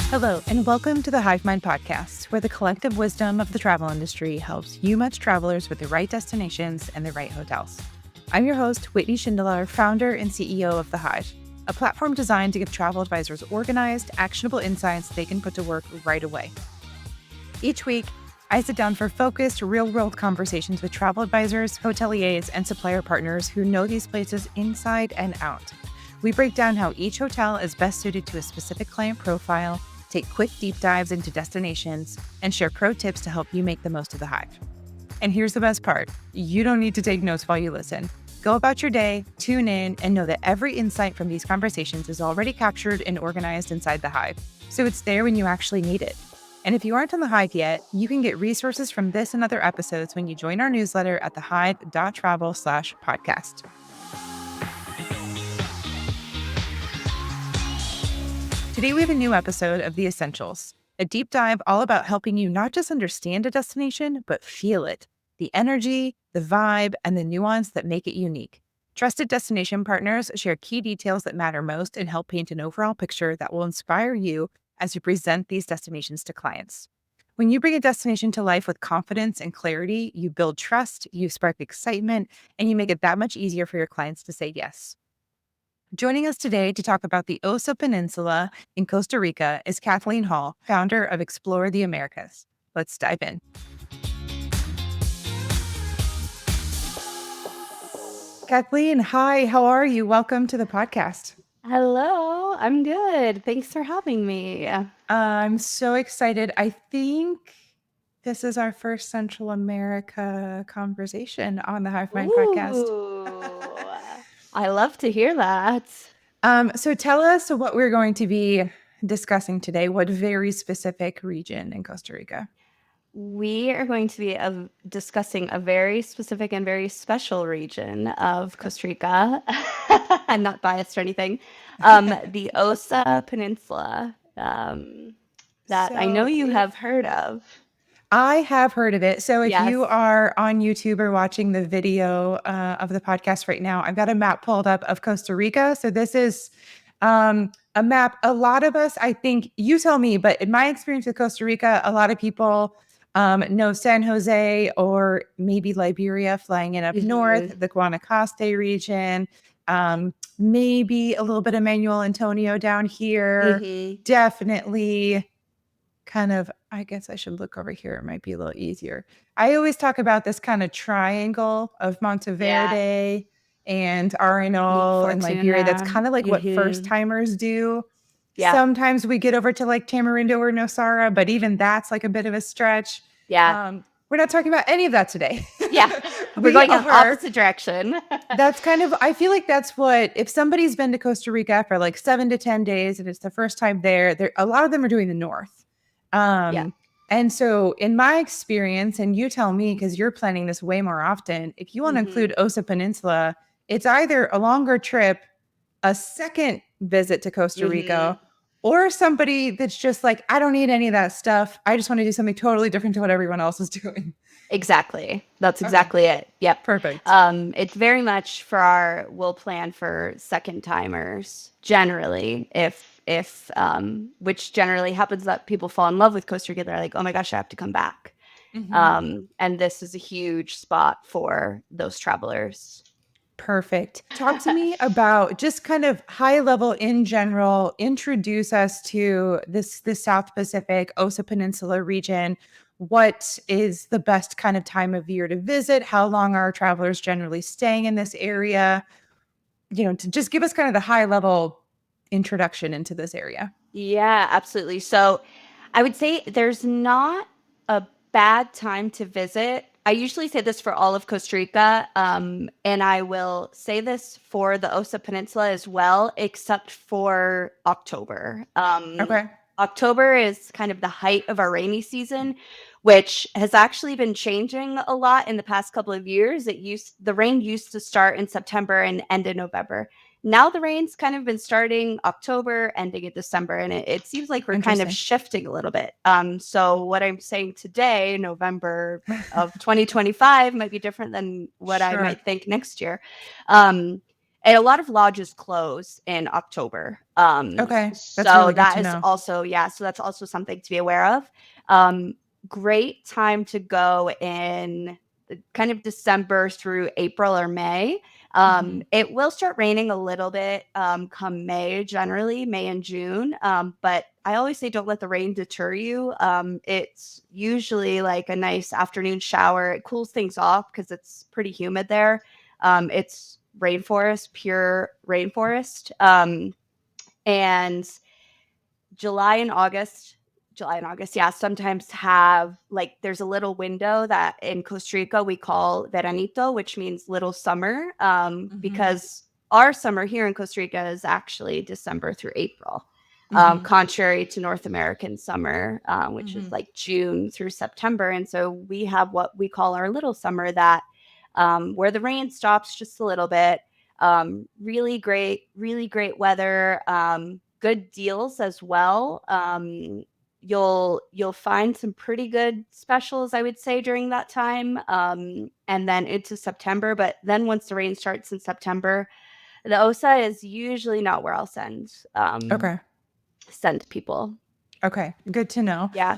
Hello, and welcome to the Hive Mind Podcast, where the collective wisdom of the travel industry helps you match travelers with the right destinations and the right hotels. I'm your host, Whitney Schindler, founder and CEO of The Hive, a platform designed to give travel advisors organized, actionable insights they can put to work right away. Each week, I sit down for focused, real-world conversations with travel advisors, hoteliers, and supplier partners who know these places inside and out. We break down how each hotel is best suited to a specific client profile, take quick deep dives into destinations, and share pro tips to help you make the most of the Hive. And here's the best part. You don't need to take notes while you listen. Go about your day, tune in, and know that every insight from these conversations is already captured and organized inside the Hive, so it's there when you actually need it. And if you aren't on the Hive yet, you can get resources from this and other episodes when you join our newsletter at thehive.travel/podcast. Today, we have a new episode of The Essentials, a deep dive all about helping you not just understand a destination, but feel it. The energy, the vibe, and the nuance that make it unique. Trusted destination partners share key details that matter most and help paint an overall picture that will inspire you as you present these destinations to clients. When you bring a destination to life with confidence and clarity, you build trust, you spark excitement, and you make it that much easier for your clients to say yes. Joining us today to talk about the Osa Peninsula in Costa Rica is Kathleen Hall, founder of Explore the Americas. Let's dive in. Kathleen, hi, how are you? Welcome to the podcast. Hello, I'm good. Thanks for having me. I'm so excited. I think this is our first Central America conversation on the Hive Mind podcast. Ooh, I love to hear that. So tell us what we're going to be discussing today. What very specific region in Costa Rica? We are going to be discussing a very specific and very special region of Costa Rica. I'm not biased or anything. The Osa Peninsula, that I know you have heard of. I have heard of it. So if you Yes. are on YouTube or watching the video of the podcast right now, I've got a map pulled up of Costa Rica. So this is a map. A lot of us, I think, you tell me, but in my experience with Costa Rica, a lot of people know San Jose or maybe Liberia flying in up north, the Guanacaste region, maybe a little bit of Manuel Antonio down here. Definitely kind of, I guess I should look over here. It might be a little easier. I always talk about this kind of triangle of Monteverde and Arenal and Liberia. That's kind of like what first timers do. Yeah. Sometimes we get over to like Tamarindo or Nosara, but even that's like a bit of a stretch. Yeah. We're not talking about any of that today. Yeah. We're going in opposite direction. That's kind of, I feel like that's what, if somebody's been to Costa Rica for like 7 to 10 days and it's the first time there, a lot of them are doing the north. And so in my experience, and you tell me, because you're planning this way more often, if you want to include Osa Peninsula, it's either a longer trip, a second visit to Costa Rica, or somebody that's just like, I don't need any of that stuff. I just want to do something totally different to what everyone else is doing. Exactly. That's exactly it. Yep. Perfect. It's very much we'll plan for second timers generally, if which generally happens that people fall in love with Costa Rica. They're like, oh my gosh, I have to come back. And this is a huge spot for those travelers. Perfect. Talk to me about just kind of high level in general, introduce us to the South Pacific, Osa Peninsula region. What is the best kind of time of year to visit? How long are travelers generally staying in this area? To just give us kind of the high level introduction into this area. Yeah, absolutely. So I would say there's not a bad time to visit. I usually say this for all of Costa Rica, and I will say this for the Osa Peninsula as well, except for October. Okay. October is kind of the height of our rainy season, which has actually been changing a lot in the past couple of years. The rain used to start in September and end in November. Now the rain's kind of been starting October, ending in December, and it seems like we're kind of shifting a little bit. So what I'm saying today, November of 2025, might be different than what I might think next year. And a lot of lodges close in October. Okay. That's So really good that to is know. also, yeah, so that's also something to be aware of. Great time to go in kind of December through April or May. It will start raining a little bit come May, generally May and June. But I always say don't let the rain deter you. It's usually like a nice afternoon shower. It cools things off because it's pretty humid there. It's rainforest, pure rainforest. And July and August, yeah, sometimes have like there's a little window that in Costa Rica we call veranito, which means little summer, because our summer here in Costa Rica is actually December through April, contrary to North American summer, which is like June through September. And so we have what we call our little summer that where the rain stops just a little bit. Really great weather. Good deals as well. You'll find some pretty good specials, I would say, during that time, and then into September. But then once the rain starts in September, the Osa is usually not where I'll Okay. send people. Okay, good to know. Yeah.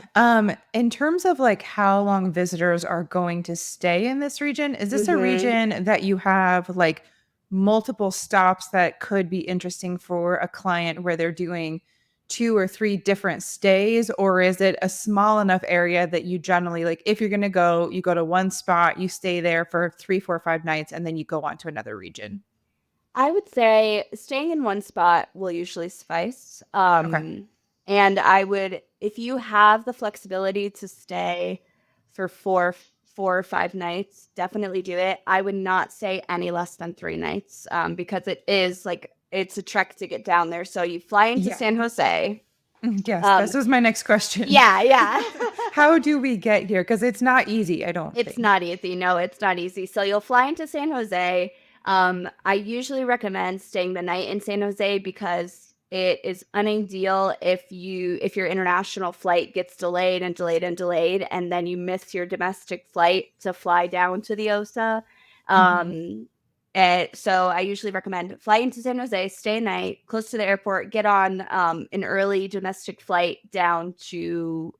In terms of like how long visitors are going to stay in this region, is this a hmm region that you have like multiple stops that could be interesting for a client where they're doing 2 or 3 different stays, or is it a small enough area that you generally like if you're going to go, you go to one spot, you stay there for 3, 4, 5 nights, and then you go on to another region? I would say staying in one spot will usually suffice. Okay. And I would, if you have the flexibility to stay for 4 or 5 nights, definitely do it. I would not say any less than 3 nights, because it is like it's a trek to get down there. So you fly into Yeah. San Jose. Yes, Um, this was my next question. yeah, yeah. How do we get here? Because it's not easy, I don't It's think. not easy. No, it's not easy. So you'll fly into San Jose. I usually recommend staying the night in San Jose because it is unideal if your international flight gets delayed and delayed and delayed, and then you miss your domestic flight to fly down to the Osa. Mhm. And so I usually recommend fly into San Jose, stay a night close to the airport, get on an early domestic flight down to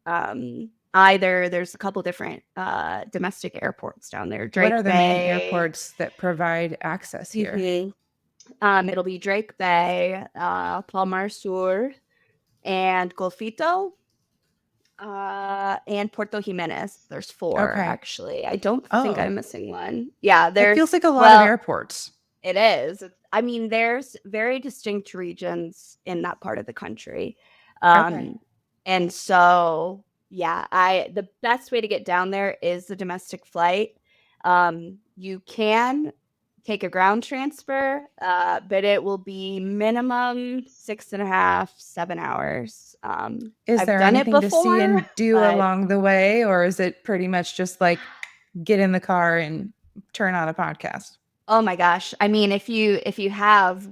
either there's a couple different domestic airports down there, What are Drake the main Bay. airports that provide access here? It'll be Drake Bay, Palmar Sur, and Golfito, and Puerto Jimenez. There's four Okay. actually. I don't think Oh, I'm missing one. Yeah, it feels there's like a lot of well, airports. it is. I mean, there's very distinct regions in that part of the country. Okay. Um, and so, yeah, the best way to get down there is the domestic flight. You can take a ground transfer, but it will be minimum 6.5, 7 hours. Is I've there done it anything to see before, and do but along the way, or is it pretty much just like get in the car and turn on a podcast? oh my gosh. I mean, if you have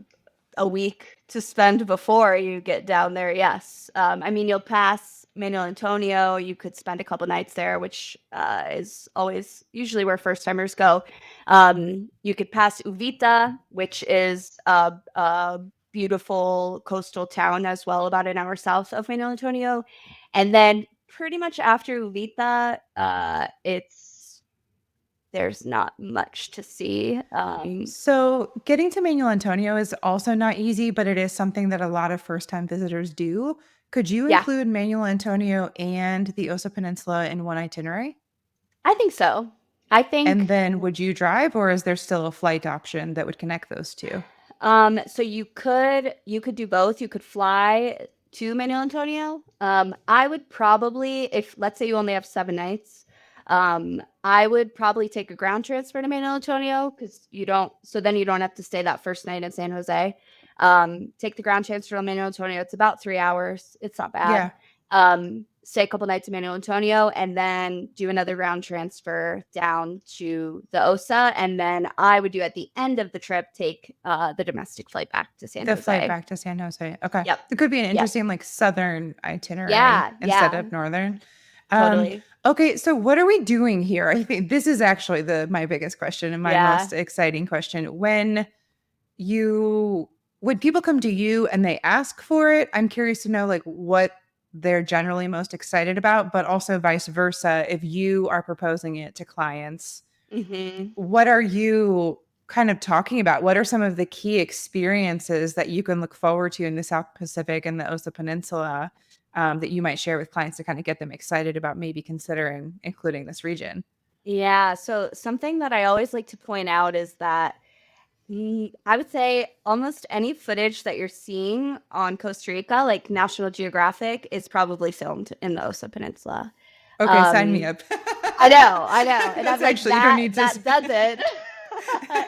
a week to spend before you get down there, yes. I mean, you'll pass Manuel Antonio. You could spend a couple nights there, which is always usually where first timers go. You could pass Uvita, which is a beautiful coastal town as well, about an hour south of Manuel Antonio. And then pretty much after Uvita, there's not much to see. So, getting to Manuel Antonio is also not easy, but it is something that a lot of first time visitors do. Could you Yeah, include Manuel Antonio and the Osa Peninsula in one itinerary? I think so. I And think then would you drive, or is there still a flight option that would connect those two? so you could do both. You could fly to Manuel Antonio. I would probably, if let's say you only have 7 nights, I would probably take a ground transfer to Manuel Antonio because you don't. So then you don't have to stay that first night in San Jose. Take the ground transfer to Manuel Antonio. It's about 3 hours. It's not bad. Yeah. Stay a couple nights in Manuel Antonio and then do another ground transfer down to the Osa. And then I would do at the end of the trip, take the domestic flight back to San The flight Jose. back to San Jose. Okay. Yep. It could be an Yep. interesting, like, southern itinerary Yeah. instead Yeah. of northern. Um, Totally. okay, so what are we doing here? I think this is actually my biggest question and my Yeah. most exciting question. When when people come to you and they ask for it, I'm curious to know like what they're generally most excited about, but also vice versa. If you are proposing it to clients, Mhm. what are you kind of talking about? What are some of the key experiences that you can look forward to in the South Pacific and the Osa Peninsula that you might share with clients to kind of get them excited about maybe considering including this region? Yeah, so something that I always like to point out is that I would say almost any footage that you're seeing on Costa Rica, like National Geographic, is probably filmed in the Osa Peninsula. Okay, sign me Um, up. I know, and I'm That's like actually you don't that. need to. That does it.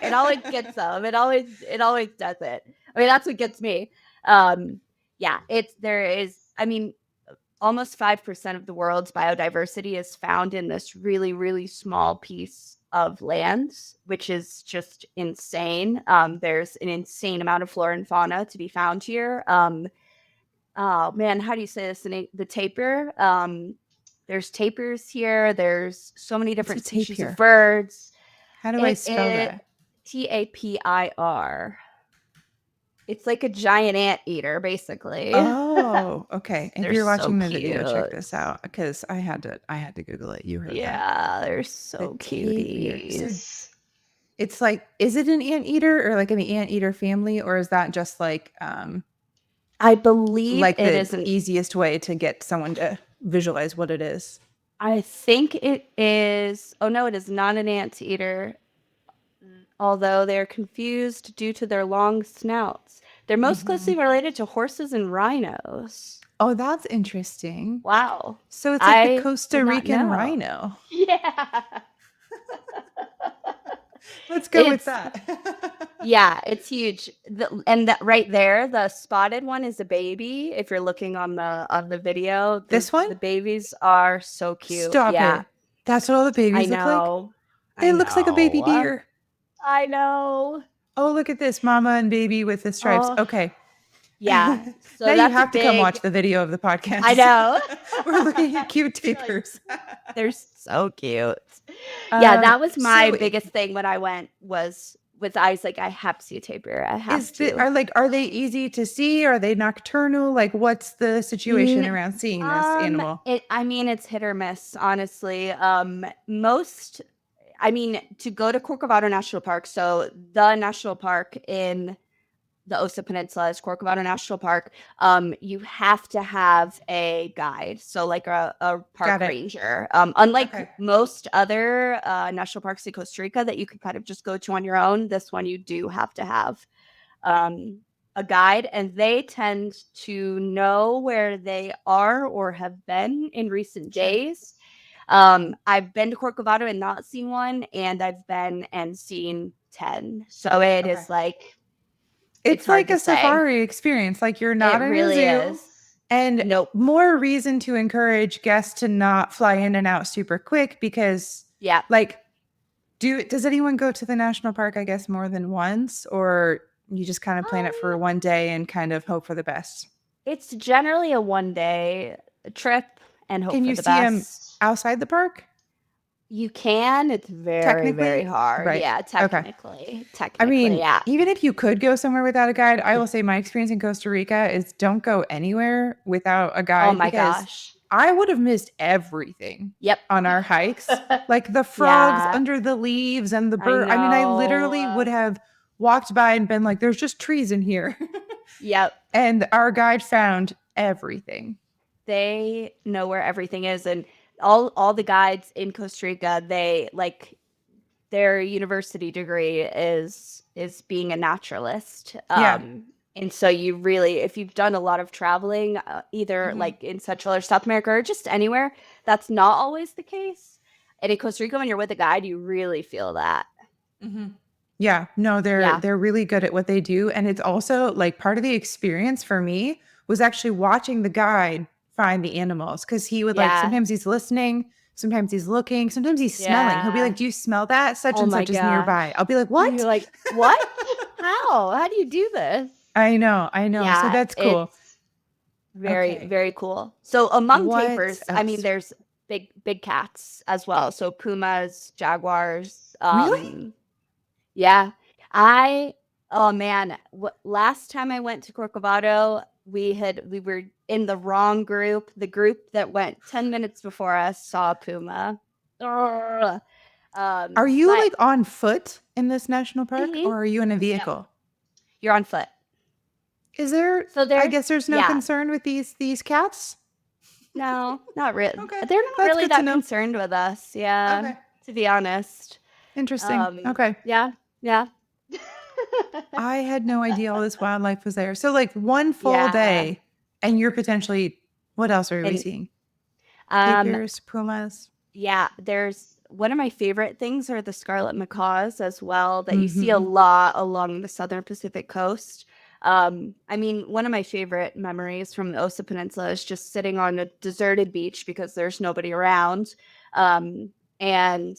It always gets them. It always does it. I mean, that's what gets me. Yeah, there is. I mean, almost 5% of the world's biodiversity is found in this really, really small piece of land, which is just insane. There's an insane amount of flora and fauna to be found here. Oh man, how do you say this? The tapir. There's tapirs here. There's so many What's a different species of tapir? birds. How do I spell It that? Tapir. It's like a giant anteater, basically. Oh, okay. If They're you're so watching the video, check cute. this out because I had to Google it. You heard that. Yeah, they're The so tapir. So cuties. it's like, is it an anteater or like an anteater family, or is that just I believe like it the is an easiest way to get someone to visualize what it is? I think it is. Oh no, it is not an anteater, although they're confused due to their long snouts. They're most closely Mhm. related to horses and rhinos. Oh, that's interesting. Wow. So it's like the I did Costa not Rican know. rhino. Yeah. Let's go with It's that. Yeah, it's huge. And that right there, the spotted one is a baby. If you're looking on the video, This one? the babies are so cute. Stop Yeah, it. That's what all the I babies look like? know. I It looks like a baby know. deer. I know. Oh, look at this, mama and baby with the stripes. Oh, Okay. yeah. Now So you that's a have to come watch big. the video of the I podcast. know. We're looking at cute Like, tapirs. they're so cute. Yeah, that was my So biggest thing when I went was with eyes like I have to see a tapir. I have is the to. are they easy to see? Are they nocturnal? Like what's the situation Mm, around seeing this animal? I mean, it's hit or miss, honestly. Most, I mean, to go to Corcovado National Park, so the national park in the Osa Peninsula is Corcovado National Park. You have to have a guide, so like a Got park it. ranger. Unlike Okay. most other national parks in Costa Rica that you can kind of just go to on your own, this one you do have to have um, a guide, and they tend to know where they are or have been in recent Sure. days. I've been to Corcovado and not seen one, and I've been and seen 10. So it Okay. is like, it's It's hard like to a say. safari experience. Like you're not It in a really zoo. is. And Nope. more reason to encourage guests to not fly in and out super quick because Yeah. like does anyone go to the national park, I guess, more than once, or you just kind of plan it for Um, one day and kind of hope for the best? it's generally a 1 day trip and hope Can for you the see them best. outside the park? You can. It's very, very Technically? hard. Right. Yeah, Okay. technically. I Technically, mean, yeah. even if you could go somewhere without a guide, I will say my experience in Costa Rica is don't go anywhere without a Oh guide my because gosh. I would have missed everything Yep. on our hikes. Like the frogs Yeah, under the leaves and the I bird. I mean, I know. literally would have walked by and been like, there's just trees in here. Yep. And our guide found everything. They know where everything is, and all the guides in Costa Rica, they like their university degree is being a naturalist. Yeah. And so you really, if you've done a lot of traveling, either Mhm. like in Central or South America or just anywhere, that's not always the case. And in Costa Rica, when you're with a guide, you really feel that. Mhm. Yeah, no, Yeah. they're really good at what they do, and it's also like part of the experience for me was actually watching the guide find the animals because he would like Yeah. sometimes he's listening, sometimes he's looking, sometimes he's smelling. He'll be like, Yeah. "Do you smell that? Such Oh and my such is nearby." gosh. I'll be like, You're "What?" like, "What? How? How do you do this?" I know, I know. So Yeah, that's cool. it's very, Okay. very cool. So among What tapirs, I mean, else? there's big cats as well. So pumas, jaguars. Really? Yeah. I Oh man, last time I went to Corcovado, we were in the wrong group. The group that went 10 minutes before us saw a puma. Ugh. Are you But like on foot in this national park mhm, or are you in a yep, vehicle? you're on foot. Is there, So I there's guess there's no yeah, concern with these cats? no, not really. Okay, They're not that's really good to that know. concerned with us. Yeah, Okay, to be honest. interesting. Okay. Yeah, yeah. I had no idea all this wildlife was there. So like one full Yeah. day and you're potentially, what else are we And seeing? um Tapirs, pumas. yeah, there's one of my favorite things are the scarlet macaws as well that you see a Mm-hmm. lot along the southern Pacific coast. I mean, one of my favorite memories from the Osa Peninsula is just sitting on a deserted beach because there's nobody around, and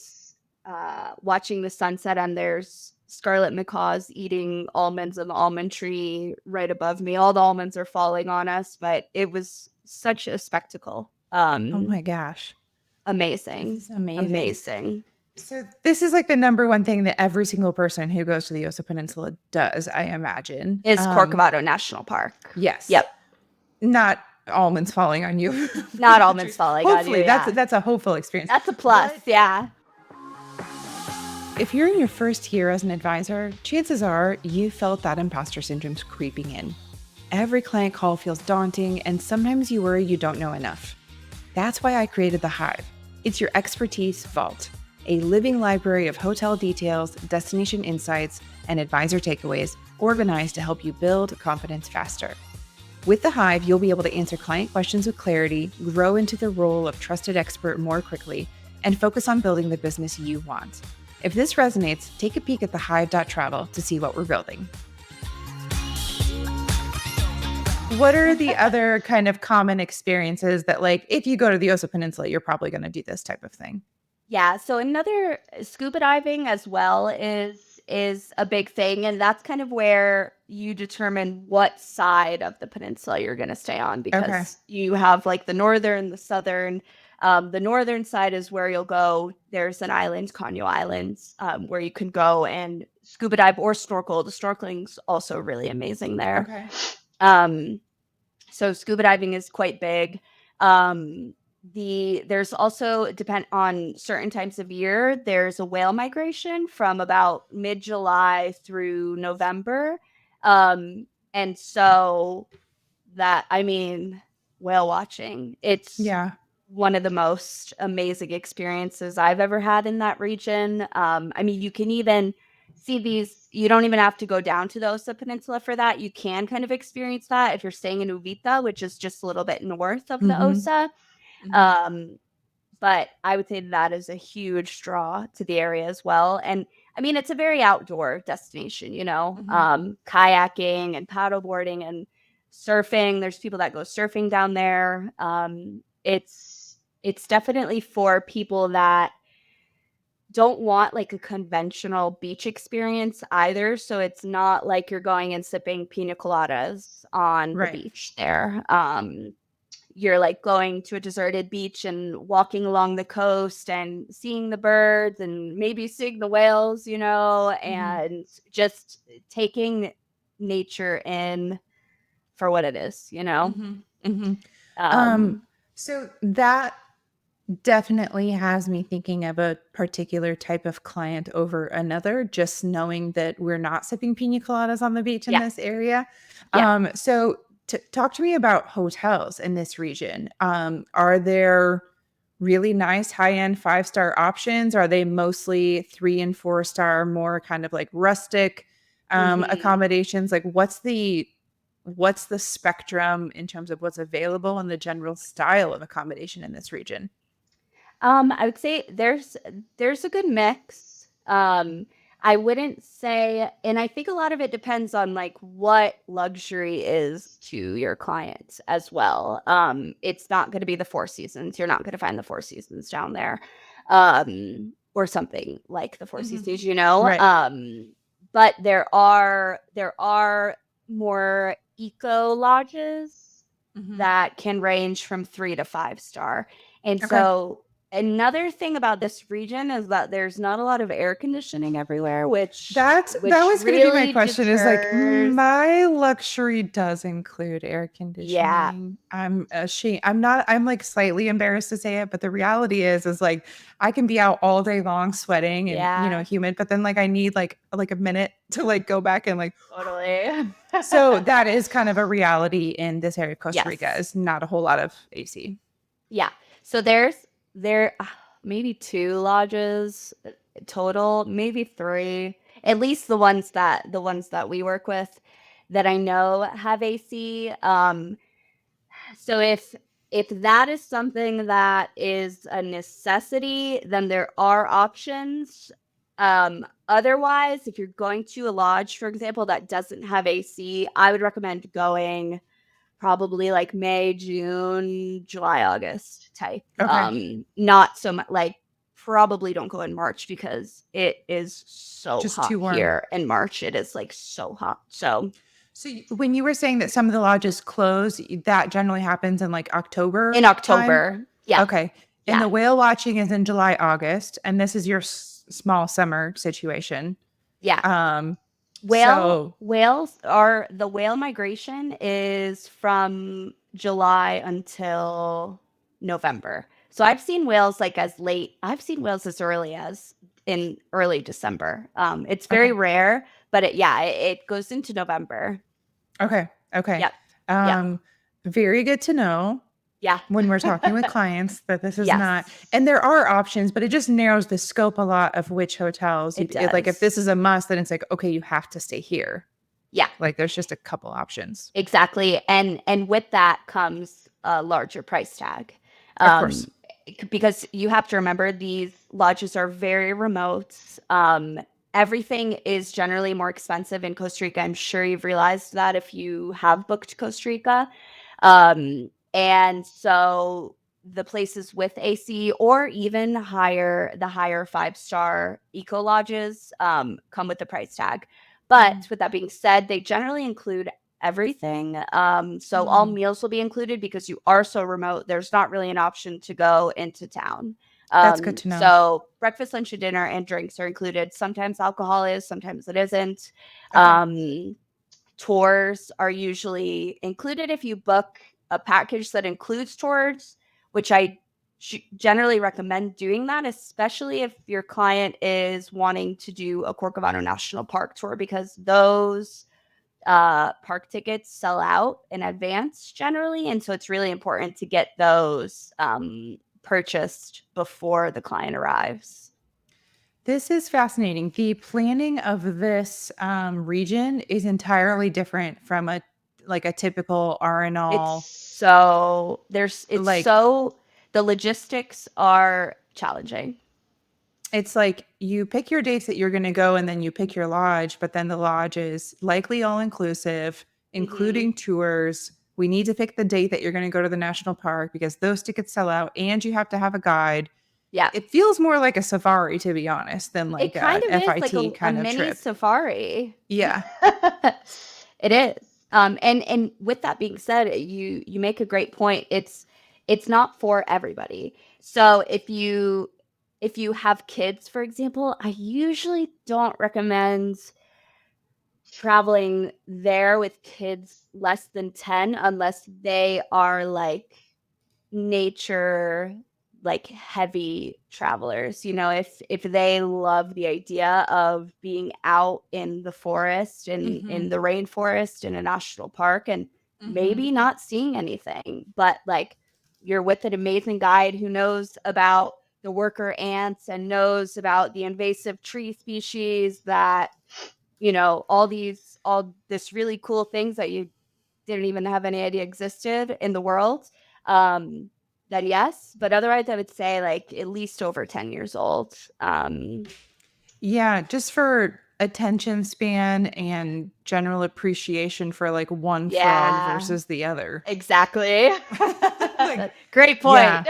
watching the sunset. And there's scarlet macaws eating almonds in the almond tree right above me. All the almonds are falling on us, but it was such a spectacle. Oh my gosh. This Amazing. is amazing. Amazing. So this is like the number one thing that every single person who goes to the Osa Peninsula does, I imagine. Is Corcovado National Park. Yes. Yep. Not almonds falling on you. Not from the tree. almonds falling on you, Hopefully, yeah. that's a hopeful experience. That's a plus, But yeah. if you're in your first year as an advisor, chances are you felt that imposter syndrome's creeping in. Every client call feels daunting, and sometimes you worry you don't know enough. That's why I created The Hive. It's your expertise vault, a living library of hotel details, destination insights, and advisor takeaways organized to help you build confidence faster. With The Hive, you'll be able to answer client questions with clarity, grow into the role of trusted expert more quickly, and focus on building the business you want. If this resonates, take a peek at thehive.travel to see what we're building. What are the other kind of common experiences that, like, if you go to the Osa Peninsula, you're probably going to do this type of thing? Yeah, so another scuba diving as well is a big thing, and that's kind of where you determine what side of the peninsula you're going to stay on Okay. because you have like the northern, the southern. The northern side is where you'll go. There's an island, Conyo Islands, where you can go and scuba dive or snorkel. The snorkeling's also really amazing there. Okay. Um, so scuba diving is quite big. There's also depend on certain times of year. There's a whale migration from about mid-July through November. And so that I mean whale watching. It's Yeah. one of the most amazing experiences I've ever had in that region. I mean, you can even see these, you don't even have to go down to the Osa Peninsula for that. You can kind of experience that if you're staying in Uvita, which is just a little bit north of the Mm-hmm. Osa. Mm-hmm. Um, but I would say that is a huge draw to the area as well. And I mean, it's a very outdoor destination, Mm-hmm. kayaking and paddleboarding and surfing. There's people that go surfing down there. It's definitely for people that don't want like a conventional beach experience either. So it's not like you're going and sipping pina coladas on the Right. beach there. You're like going to a deserted beach and walking along the coast and seeing the birds and maybe seeing the whales, Mm-hmm. and just taking nature in for what it is. Mm-hmm. Mm-hmm. Um, So that definitely has me thinking of a particular type of client over another, just knowing that we're not sipping pina coladas on the beach in yeah, this area. yeah. So talk to me about hotels in this region. Are there really nice high-end five-star options? Are they mostly 3 and 4 star, more kind of like rustic hmm accommodations? Like what's the spectrum in terms of what's available and the general style of accommodation in this region? I would say there's a good mix. I wouldn't say, and I think a lot of it depends on like what luxury is to your clients as well. It's not going to be the Four Seasons. You're not going to find the Four Seasons down there, or something like the Four Mhm. Seasons. Right. But there are more eco lodges Mhm. that can range from 3 to 5 star. And Okay. so Another thing about this region is that there's not a lot of air conditioning everywhere, That which was going to be my really question is like deters. my luxury does include air Yeah, conditioning. I'm ashamed. I'm like slightly embarrassed to say it, but the reality is like I can be out all day long sweating and yeah, humid, but then like I need like a minute to like go back and like totally. so that is kind of a reality in this area of Costa Rica Yes. is not a whole lot of AC. Yeah. So there maybe two lodges total, maybe three. At least the ones that we work with that I know have AC. So if that is something that is a necessity, then there are options. Otherwise, if you're going to a lodge, for example, that doesn't have AC, I would recommend going probably like May, June, July, August type. Okay. Not so much like probably don't go in March because it is so Just hot too warm. here in March. It is like so hot. So So when you were saying that some of the lodges close, that generally happens in like in October time? October, yeah, Okay. And yeah. the whale watching is in July, August, and this is your small summer situation. Yeah. Um, Whale so whales are the whale migration is from July until November. So I've seen whales as early as in early December. It's very okay. rare, but it goes into November. Okay. Okay. Yep. Yep. Um, very good to know Yeah. when we're talking with clients that this is Yes, not, and there are options, but it just narrows the scope a lot of which hotels it like if does. this is a must, then it's like, okay, you have to stay here. Yeah. Like there's just a couple options. Exactly. And with that comes a larger price tag. Of course. Um, because you have to remember these lodges are very remote. Everything is generally more expensive in Costa Rica. I'm sure you've realized that if you have booked Costa Rica. And so the places with AC or even the higher five-star eco lodges come with the price tag. But Mhm. with that being said, they generally include everything. So all Mhm. meals will be included because you are so remote. There's not really an option to go into town. That's good to know. So breakfast, lunch, and dinner and drinks are included. Sometimes alcohol is, sometimes it isn't. Okay. Um, Tours are usually included if you book a package that includes tours, which I generally recommend doing that, especially if your client is wanting to do a Corcovado National Park tour because those park tickets sell out in advance generally. And so it's really important to get those purchased before the client arrives. This is fascinating. The planning of this region is entirely different from a typical It's R&L. so there's it's Like so the logistics are challenging. it's like you pick your dates that you're going to go and then you pick your lodge, but then the lodge is likely all inclusive, Mhm. including tours. We need to pick the date that you're going to go to the national park because those tickets sell out and you have to have a guide. Yeah. It feels more like a safari, to be honest, than It like kind a of is like FIT a kind of mini trip. safari. Yeah. It is. And with that being said, you make a great point. It's not for everybody. So if you have kids, for example, I usually don't recommend traveling there with kids less than 10 unless they are like nature like heavy travelers. If they love the idea of being out in the forest and Hmm. in the rainforest in a national park and Hmm. maybe not seeing anything, but like you're with an amazing guide who knows about the worker ants and knows about the invasive tree species that all this really cool things that you didn't even have any idea existed in the world, um, then yes. But otherwise, I would say like at least over 10 years old. Yeah, just for attention span and general appreciation for like one frog Yeah, versus the other. exactly. Like, Great point. yeah,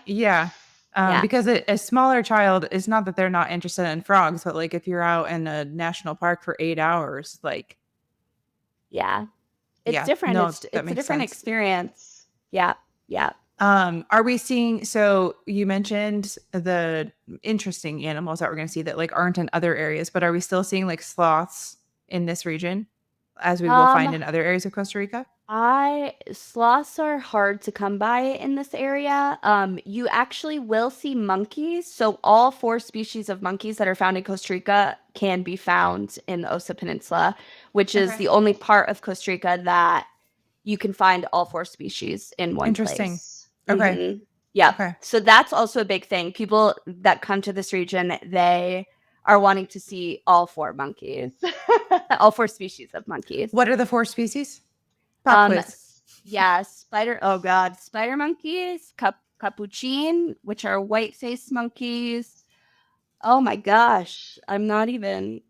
yeah. Yeah, Because a smaller child is not that they're not interested in frogs, but like if you're out in a national park for 8 hours, like, yeah. It's yeah, different. no, It's that it's a makes different sense. experience. Yeah, yeah. Are we seeing, so you mentioned the interesting animals that we're going to see that like aren't in other areas, but are we still seeing like sloths in this region as we will find Um, in other areas of Costa Rica? I sloths are hard to come by in this area. You actually will see monkeys. So all four species of monkeys that are found in Costa Rica can be found in the Osa Peninsula, which is Okay. the only part of Costa Rica that you can find all four species in one Interesting. place. Okay. Yeah. Okay. So that's also a big thing. People that come to this region, they are wanting to see all four monkeys, all four species of monkeys. What are the four species? Pop Um, quiz. yeah, spider. Oh God, spider monkeys, capuchin, which are white-faced monkeys. Oh my gosh, I'm not even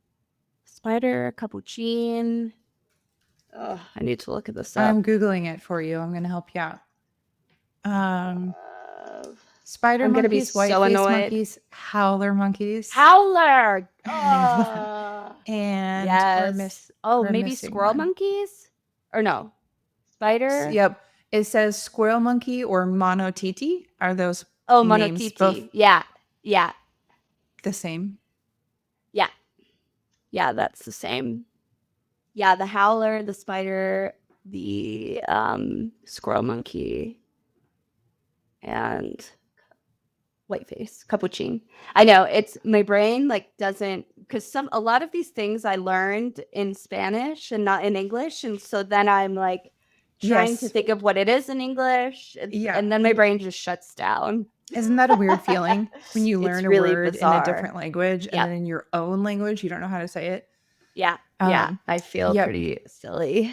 spider capuchin. Oh, I need to look at this I'm up. Googling it for you. I'm going to help you out. Um, Uh, spider I'm gonna be monkeys, so white-faced annoyed. monkeys, howler monkeys, Howler. and Yes. Oh, we're maybe missing squirrel one. monkeys? Or no, spider? Yep. It says squirrel monkey or monotiti. Are those Oh, names both monotiti. Yeah. Yeah. the same? Yeah. Yeah, that's the same. Yeah, the howler, the spider, the squirrel monkey, and whiteface, capuchin. I know it's my brain like doesn't because a lot of these things I learned in Spanish and not in English, and so then I'm like trying to Yes. think of what it is in English, Yeah. and then my brain just shuts down. Isn't that a weird feeling when you It's learn a really word in a bizarre. different language and Yep. then in your own language, you don't know how to say it? Yeah. Yeah. Um, I feel yep. pretty silly.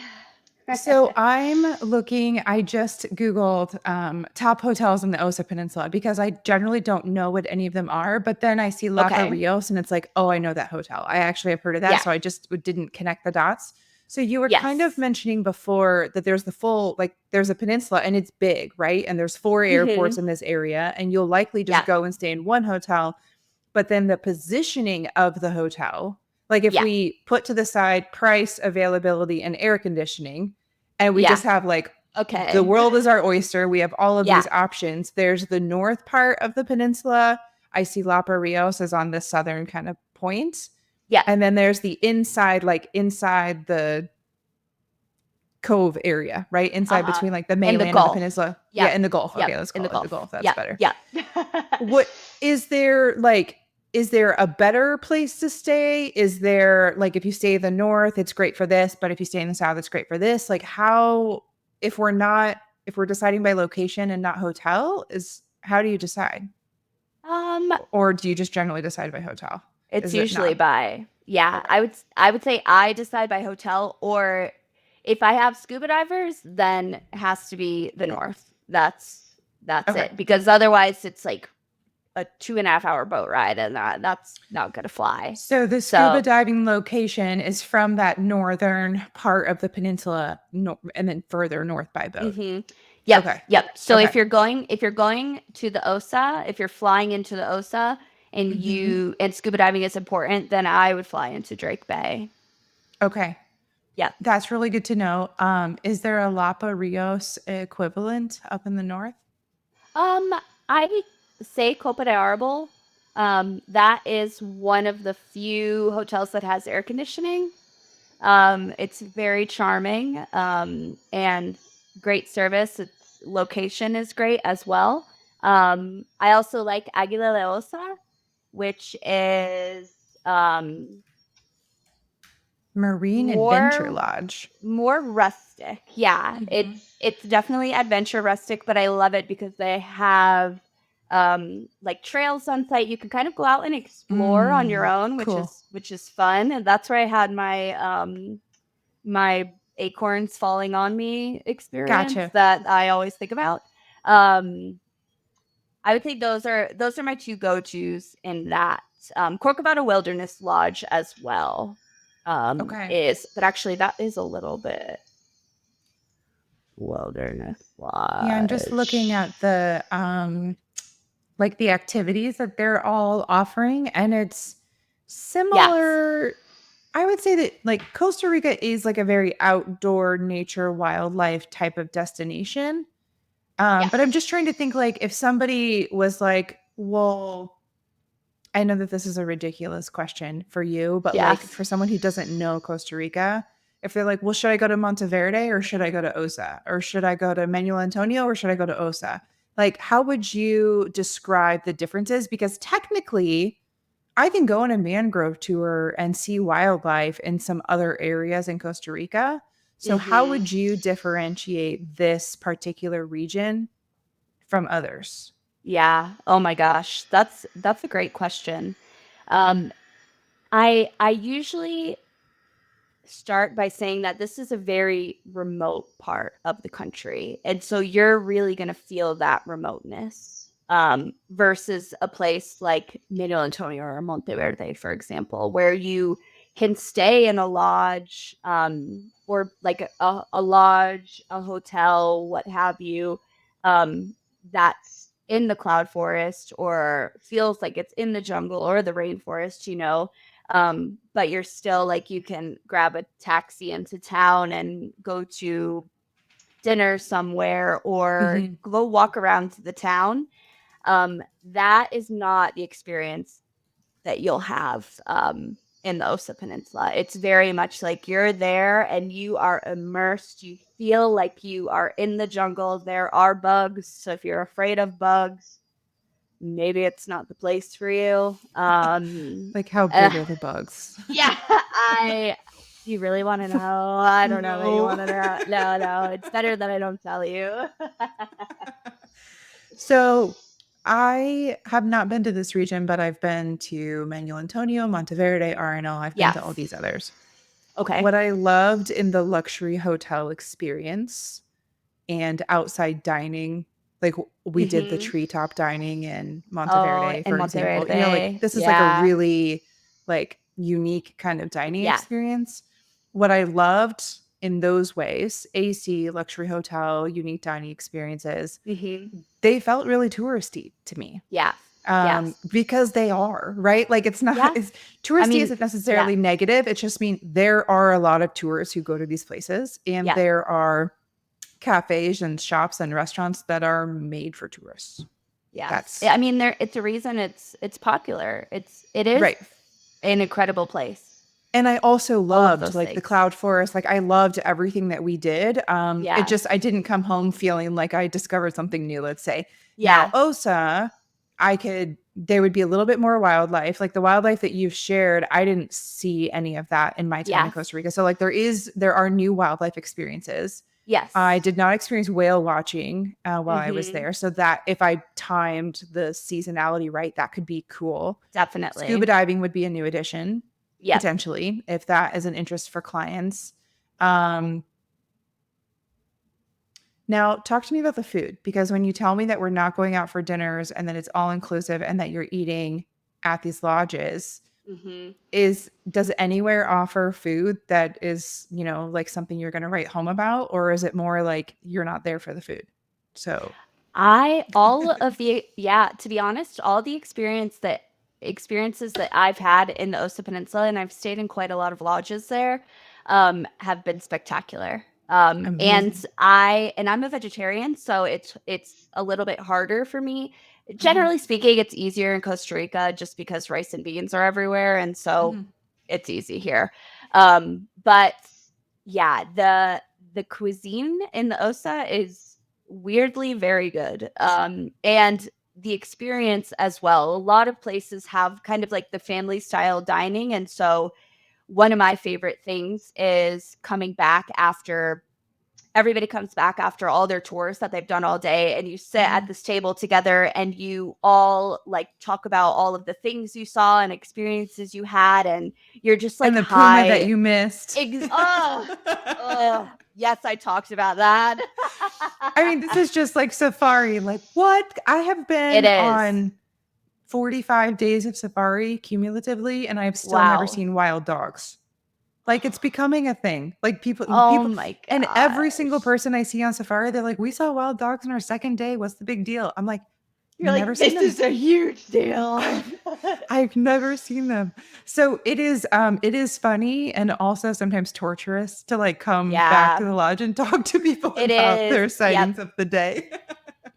So I'm looking, I just Googled top hotels in the Osa Peninsula because I generally don't know what any of them are. But then I see Lapa Okay. Rios and it's like, oh, I know that hotel. I actually have heard of that. Yeah. So I just didn't connect the dots. So you were kind of Yes. mentioning before that there's the full, like, there's a peninsula and it's big, right? And there's four airports Mm-hmm. in this area, and you'll likely just Yeah. go and stay in one hotel. But then the positioning of the hotel, like if Yeah. we put to the side price, availability, and air conditioning, and we Yeah. just have like the Okay. world is our oyster, we have all of Yeah. these options. There's the north part of the peninsula. I see Lapa Rios is on the southern kind of point. Yeah. And then there's the inside, like inside the cove area, right? Inside Uh-huh. between like the In the mainland and the Gulf. peninsula. Yeah, Yep. in the Gulf. Yep. Okay, let's In the call it the Gulf. Gulf. That's Yep. better. Yep. What is there like? Is there a better place to stay? Is there like if you stay in the north, it's great for this, but if you stay in the south, it's great for this? Like how if we're not if we're deciding by location and not hotel, is how do you decide? um, Or do you just generally decide by hotel? it's Is it usually not? by yeah. Okay. I would say I decide by hotel, or if I have scuba divers, then it has to be the north. That's Okay. it. Because otherwise it's like a 2.5 hour boat ride, and that's not gonna fly. So the scuba So diving location is from that northern part of the peninsula and then further north by boat. hmm Yep, Okay. yep. So Okay. if you're going to the Osa, if you're flying into the Osa and Mhm. scuba diving is important, then I would fly into Drake Bay. Okay. Yep. That's really good to know. Is there a Lapa Rios equivalent up in the north? Um, I say Copa de Arbol. That is one of the few hotels that has air conditioning. It's very charming, and great service. Its location is great as well. I also like Aguila de Osa, which is um, Marine Adventure more Lodge. more rustic. Yeah, Mhm. it's definitely adventure rustic, but I love it because they have like trails on site. You can kind of go out and explore on your own, Cool. which is fun. And that's where I had my acorns falling on me experience Gotcha. that I always think about. Um, I would say those are my two go-tos in that. Corcovado Wilderness Lodge as well. Okay. But actually that is a little bit Wilderness Yeah, I'm just looking Lodge. at the like the activities that they're all offering, and it's Yes. similar. I would say that like Costa Rica is like a very outdoor nature wildlife type of destination. But I'm just Yes. trying to think, like, if somebody was like, well, I know that this is a ridiculous question for you, but like Yes. for someone who doesn't know Costa Rica, if they're like, well, should I go to Monteverde or should I go to Osa? Or should I go to Manuel Antonio or should I go to Osa? Like, how would you describe the differences? Because technically, I can go on a mangrove tour and see wildlife in some other areas in Costa Rica. So, how Mhm. would you differentiate this particular region from others? Yeah. Oh my gosh. That's a great question. Um, I usually start by saying that this is a very remote part of the country. And so you're really going to feel that remoteness versus a place like Manuel Antonio or Monteverde, for example, where you can stay in a lodge or like a lodge, a hotel, what have you, that's in the cloud forest or feels like it's in the jungle or the rainforest, but you're still like you can grab a taxi into town and go to dinner somewhere or Mhm. go walk around to the town. That is not the experience that you'll have in the Osa Peninsula. It's very much like you're there and you are immersed. You feel like you are in the jungle. There are bugs. So if you're afraid of bugs, maybe it's not the place for you. Like, how Uh, big are the bugs? yeah, do you really want to know? I don't know that you No. want to know. No, no, it's better that I don't tell you. So I have not been to this region, but I've been to Manuel Antonio, Monteverde, RNL. I've been to all Yes. these others. Okay. What I loved in the luxury hotel experience and outside dining, like we did the Mhm. treetop dining in Oh, Monteverde, in for example. Like Monteverde. this is like a Yeah. really like unique kind of dining Yeah. experience. What I loved in those ways, AC, luxury hotel, unique dining experiences, Mhm. they felt really touristy to me. Yeah. Yes. Because they are, right? Like it's not Yeah. it's I touristy mean, isn't yeah. necessarily negative. It's just mean there are a lot of tourists who go to these places and Yeah. there are cafes and shops and restaurants that are made for tourists. Yes. That's I mean, it's a reason it's popular. It is right. an incredible place. And I also All of loved those like the things. cloud forest. Like I loved everything that we did. It just I Yes. didn't come home feeling like I discovered something new, let's say. Now, Yeah. Osa, there would be a little bit more wildlife. Like the wildlife that you've shared, I didn't see any of that in my time in Yes. Costa Rica. So like there are new wildlife experiences. I Yes. did not experience whale watching while I was Mhm. there. So that if I timed the seasonality right, that could be cool. Scuba Definitely. diving would be a new addition, Yep. potentially, if that is an interest for clients. Um, Now, talk to me about the food because when you tell me that we're not going out for dinners and that it's all inclusive and that you're eating at these lodges, Mhm. does anywhere offer food that is, like something you're going to write home about, or is it more like you're not there for the food? So, To be honest, all the experiences that I've had in the Osa Peninsula, and I've stayed in quite a lot of lodges there, have been spectacular. amazing. And I'm a vegetarian, so it's a little bit harder for me. Mhm, Generally speaking, it's easier in Costa Rica just because rice and beans are everywhere, and so mhm. it's easy here. But yeah, the cuisine in the Osa is weirdly very good. And the experience as well. A lot of places have kind of like the family style dining. And so one of my favorite things is coming back after everybody comes back after all their tours that they've done all day and you sit at Mhm. this table together and you all like talk about all of the things you saw and experiences you had and you're just And like the puma that high. you missed. Oh, yes, I talked about that. I mean, this is just like safari. Like, what? I have It been is. on 45 days of safari cumulatively, and I've still never Wow. seen wild dogs. Like, it's becoming a thing. Like, Oh people, my and every single gosh. person I see on safari, they're like, we saw wild dogs on our second day. What's the big deal? I'm like, You're never like, seen this them. is a huge deal. I've never seen them. So it is funny and also sometimes torturous to like come back to Yeah, the lodge and talk to people it about is. their Yep. sightings of the day.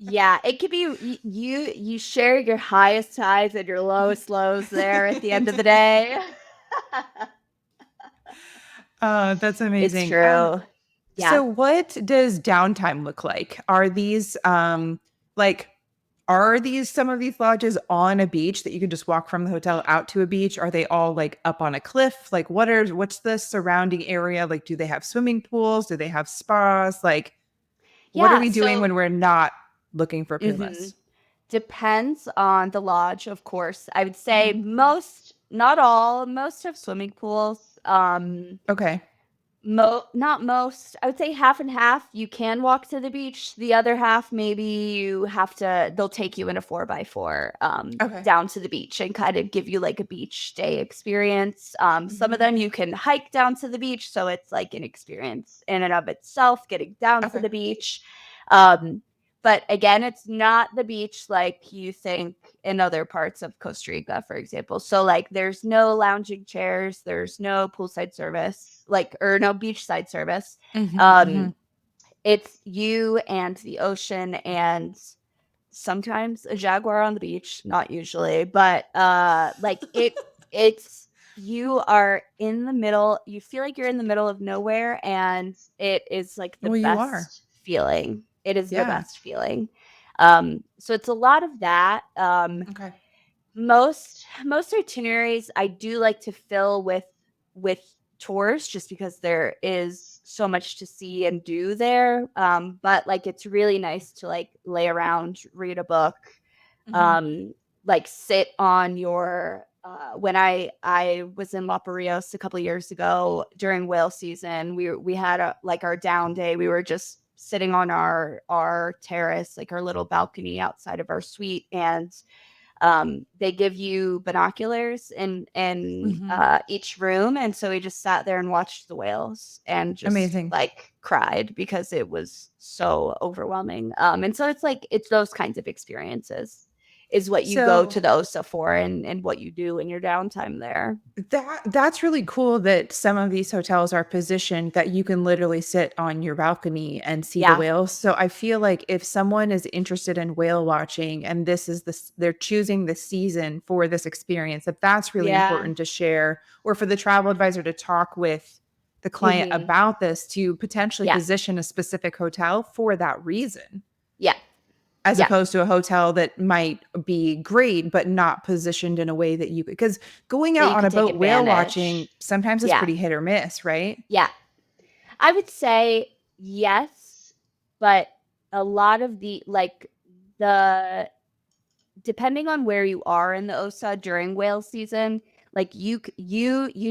Yeah, it could be you share your highest highs and your lowest lows there at the end of the day. That's It's amazing. true. Yeah. So what does downtime look like? Are these like are these some of these lodges on a beach that you can just walk from the hotel out to a beach? Are they all like up on a cliff? Like what's the surrounding area? Like do they have swimming pools? Do they have spas? Like what are Yeah, we doing so when we're not looking for mhm. pumas? Depends on the lodge, of course. I would say Mhm. most, not all, most have swimming pools. Okay. Not most. I would say half and half. You can walk to the beach. The other half, maybe you have to. They'll take you in a 4x4 Okay. down to the beach and kind of give you like a beach day experience. Some of Mhm. them you can hike down to the beach, so it's like an experience in and of itself getting down to Okay. the beach. Um, but again, it's not the beach like you think in other parts of Costa Rica, for example. So like there's no lounging chairs, there's no poolside service, like or no beachside service. Mhm. Um, Mhm. it's you and the ocean and sometimes a jaguar on the beach, not usually, but like it's you are in the middle, you feel like you're in the middle of nowhere and it is like the Well, you are. best feeling. It is the Yeah. best feeling. So it's a lot of that. Okay. Most itineraries I do like to fill with tours just because there is so much to see and do there. But like it's really nice to like lay around, read a book, Mhm. um, like sit on your when I was in La Barrios a couple of years ago during whale season, we had a like our down day. We were just sitting on our terrace, like our little balcony outside of our suite, and they give you binoculars in Mhm. each room, and so we just sat there and watched the whales and just Amazing. like cried because it was so overwhelming. And so it's like it's those kinds of experiences is what you go So to the OSA for and what you do in your downtime there. that's really cool that some of these hotels are positioned that you can literally sit on your balcony and see the Yeah. whales. So I feel like if someone is interested in whale watching and this is they're choosing the season for this experience, that that's really Yeah. important to share or for the travel advisor to talk with the client Hmm. about this to potentially Yeah. position a specific hotel for that reason. Yeah. As Yeah. opposed to a hotel that might be great, but not positioned in a way that you because going That out you on could a take boat whale watching advantage. sometimes is Yeah. pretty hit or miss, right? Yeah. I would say yes, but a lot of the depending on where you are in the Osa during whale season, like you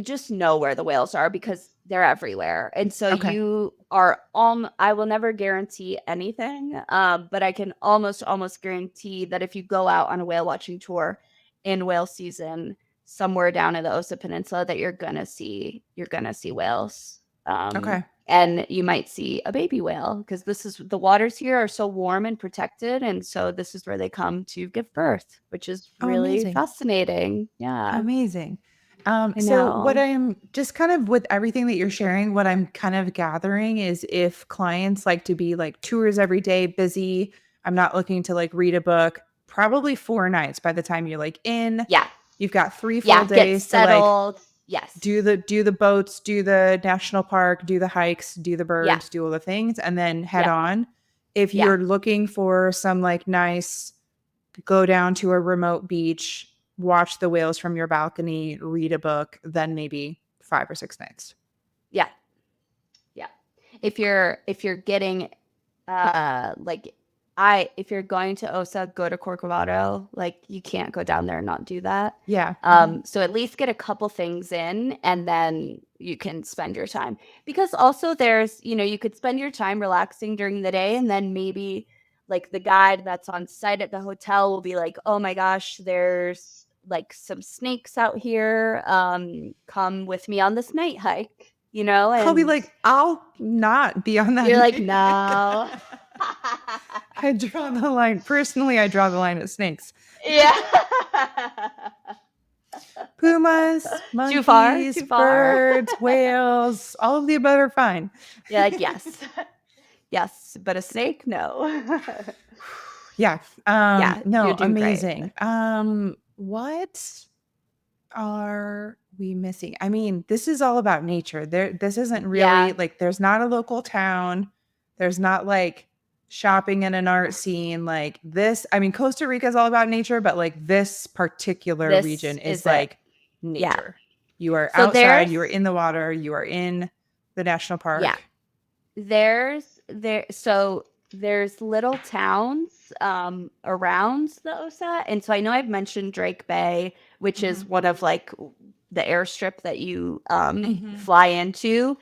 just know where the whales are because they're everywhere. And so Okay. you are I will never guarantee anything, but I can almost guarantee that if you go out on a whale watching tour in whale season somewhere down in the Osa Peninsula that you're gonna see whales. Okay. And you might see a baby whale because this is the waters here are so warm and protected, and so this is where they come to give birth, which is Oh, really amazing. fascinating. Yeah, Amazing. I So what know. I'm just kind of with everything that you're sharing, what I'm kind of gathering is if clients like to be like tours every day, busy, I'm not looking to like read a book, probably 4 nights by the time you're like in, Yeah, you've got 3 full yeah. Get days to like settled. Yes. do the boats, do the national park, do the hikes, do the Yeah. birds, do all the things, and then head Yep. on. If Yeah. you're looking for some like nice, go down to a remote beach, watch the whales from your balcony, read a book, then maybe 5 or 6 nights. Yeah. Yeah. If you're getting like if you're going to Osa, go to Corcovado. Like you can't go down there and not do that. Yeah. Mhm. So at least get a couple things in and then you can spend your time. Because also there's, you could spend your time relaxing during the day and then maybe like the guide that's on site at the hotel will be like, "Oh my gosh, there's like some snakes out here. Come with me on this night hike." I'll be And like, I'll not be on that you're like, night. "No." I draw the line. Personally, I draw the line at snakes. Yeah. Pumas, Too far, monkeys, too far. birds, whales, all of the above are fine. You're like, yes. Yes, but a snake, no. Yeah. Yeah, you're No, doing great. amazing. What are we missing? I mean, this is all about nature. This isn't really Yeah, like there's not a local town. There's not like shopping in an art scene like this. I mean, Costa Rica is all about nature, but like this particular this region is is it. like Yeah. nature. You are So outside, you are there's in the water, you are in the national yeah. park. There's little towns around the Osa, and so I know I've mentioned Drake Bay, which is Mhm. one of like the airstrip that you Mhm. fly into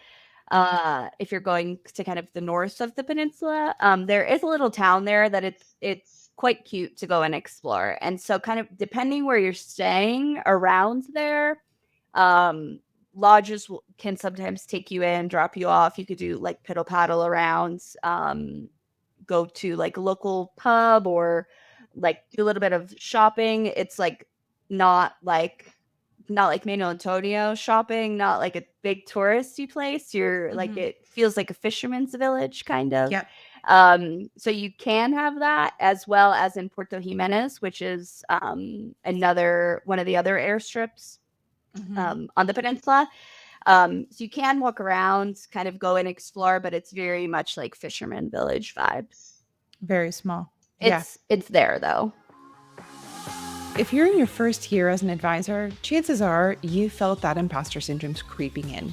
if you're going to kind of the north of the peninsula. There is a little town there that it's quite cute to go and explore, and so kind of depending where you're staying around there, um lodges can sometimes take you in, drop you off. You could do like piddle paddle around, go to like a local pub or like do a little bit of shopping. It's like not like not like Manuel Antonio shopping, not like a big touristy place. You're like Mhm. it feels like a fisherman's village kind of. Yep. So you can have that as well as in Puerto Jimenez, which is another one of the other airstrips Mhm. on the peninsula. So you can walk around, kind of go and explore, but it's very much like fisherman village vibes. Very small. Yeah. It's there though. If you're in your first year as an advisor, chances are you felt that imposter syndrome's creeping in.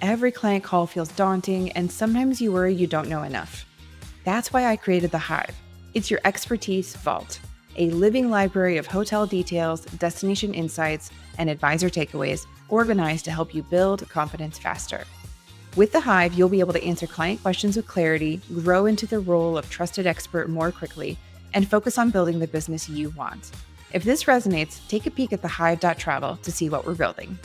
Every client call feels daunting, and sometimes you worry you don't know enough. That's why I created The Hive. It's your expertise vault, a living library of hotel details, destination insights, and advisor takeaways organized to help you build confidence faster. With The Hive, you'll be able to answer client questions with clarity, grow into the role of trusted expert more quickly, and focus on building the business you want. If this resonates, take a peek at thehive.travel to see what we're building.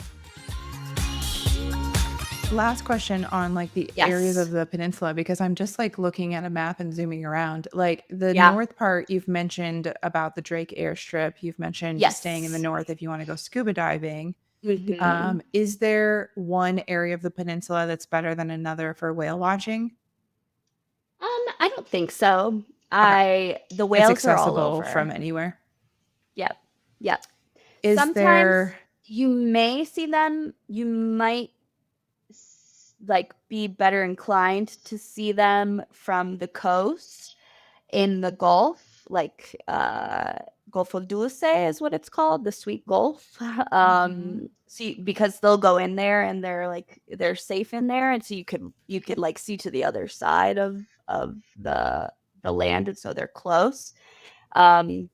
Last question on like the areas Yes. of the peninsula, because I'm just like looking at a map and zooming around. Like the Yeah. north part, you've mentioned about the Drake airstrip. You've mentioned staying in the Yes. north if you want to go scuba diving. Hmm. Is there one area of the peninsula that's better than another for whale watching? I don't think so. Okay. I The It's whales are all accessible from over. anywhere. Yep. Yep. Is Sometimes there you may see them. You might like be better inclined to see them from the coast in the Gulf, like Gulf of Dulce is what it's called, the Sweet Gulf. Mhm. See, because they'll go in there and they're safe in there, and so you could like see to the other side of the land, and so they're close. Um,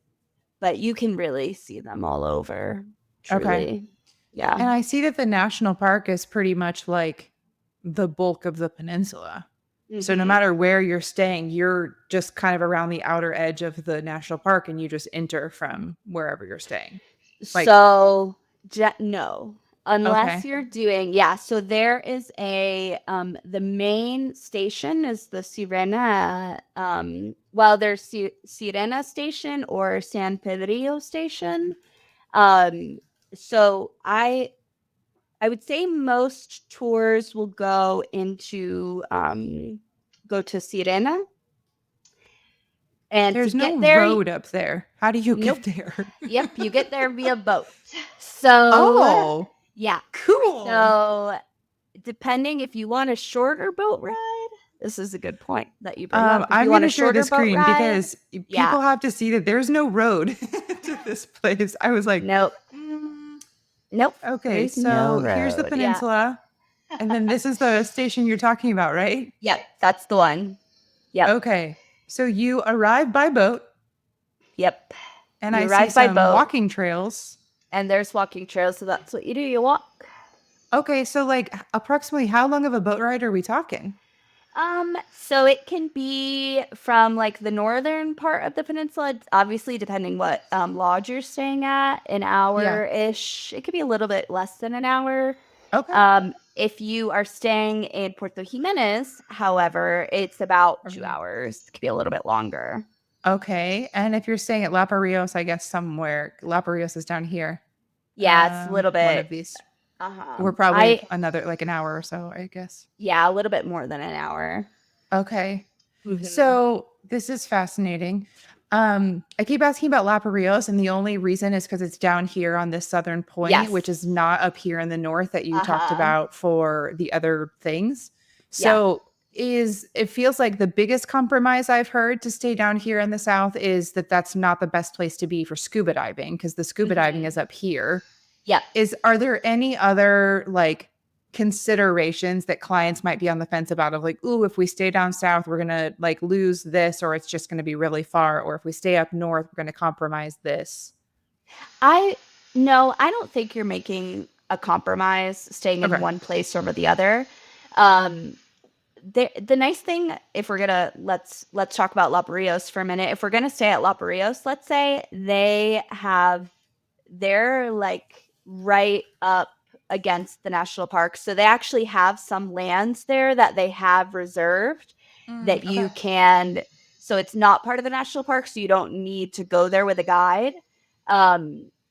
but you can really see them all over, Okay. truly. Yeah. And I see that the national park is pretty much like the bulk of the peninsula. So no Hmm. matter where you're staying, you're just kind of around the outer edge of the national park and you just enter from wherever you're staying. Like, So, no, unless okay. you're doing, yeah. So there is the main station is the Sirena, well, there's Sirena Station or San Pedrillo Station. Um, so I would say most tours will go to Sirena, and to There's get no there, road up there. How do you get nope. there? Yep, you get there via boat. So, Oh, yeah. cool. So, depending if you want a shorter boat ride, this is a good point that you bring up. If I'm you going want to a share the shorter boat screen ride, because yeah, people have to see that there's no road to this place. I was like, nope, mm, nope, okay, there's no so here's the road. Yeah, peninsula. And then this is the station you're talking about, right? yep, that's the one. Yep, Okay. So you arrive by boat yep. and You I see arrive by some boat, walking trails. and there's walking trails, so that's what you do. You walk. Okay, so like approximately how long of a boat ride are we talking? So it can be from like the northern part of the peninsula, obviously depending what lodge you're staying at, an Yeah. hour-ish. It could be a little bit less than an hour. Okay. If you are staying in Puerto Jimenez, however, it's about 2 hours. It could be a little bit longer. Okay. And if you're staying at La Rios, I guess somewhere, La Rios is down here. Yeah, it's a little One bit. of these. Uh-huh. We're probably another like an hour or so, I guess. Yeah, a little bit more than an hour. Okay. Mhm. So this is fascinating. I keep asking about La Rios, and the only reason is because it's down here on this southern point, which is Yes. not up here in the north that you talked Uh-huh. about for the other things. Yeah. So is it feels like the biggest compromise I've heard to stay down here in the south is that that's not the best place to be for scuba diving because the scuba diving is Mhm. up here. Yep. Are there any other like considerations that clients might be on the fence about of like, ooh, if we stay down south, we're gonna like lose this, or it's just gonna be really far, or if we stay up north, we're gonna compromise this? I No, I don't think you're making a compromise staying in Okay. one place over the other. Um, the nice thing, if we're gonna let's talk about La Barrios for a minute. If we're gonna stay at La Barrios, let's say they're like right up against the national park. So they actually have some lands there that they have reserved that you Okay. can, so it's not part of the national park, so you don't need to go there with a guide.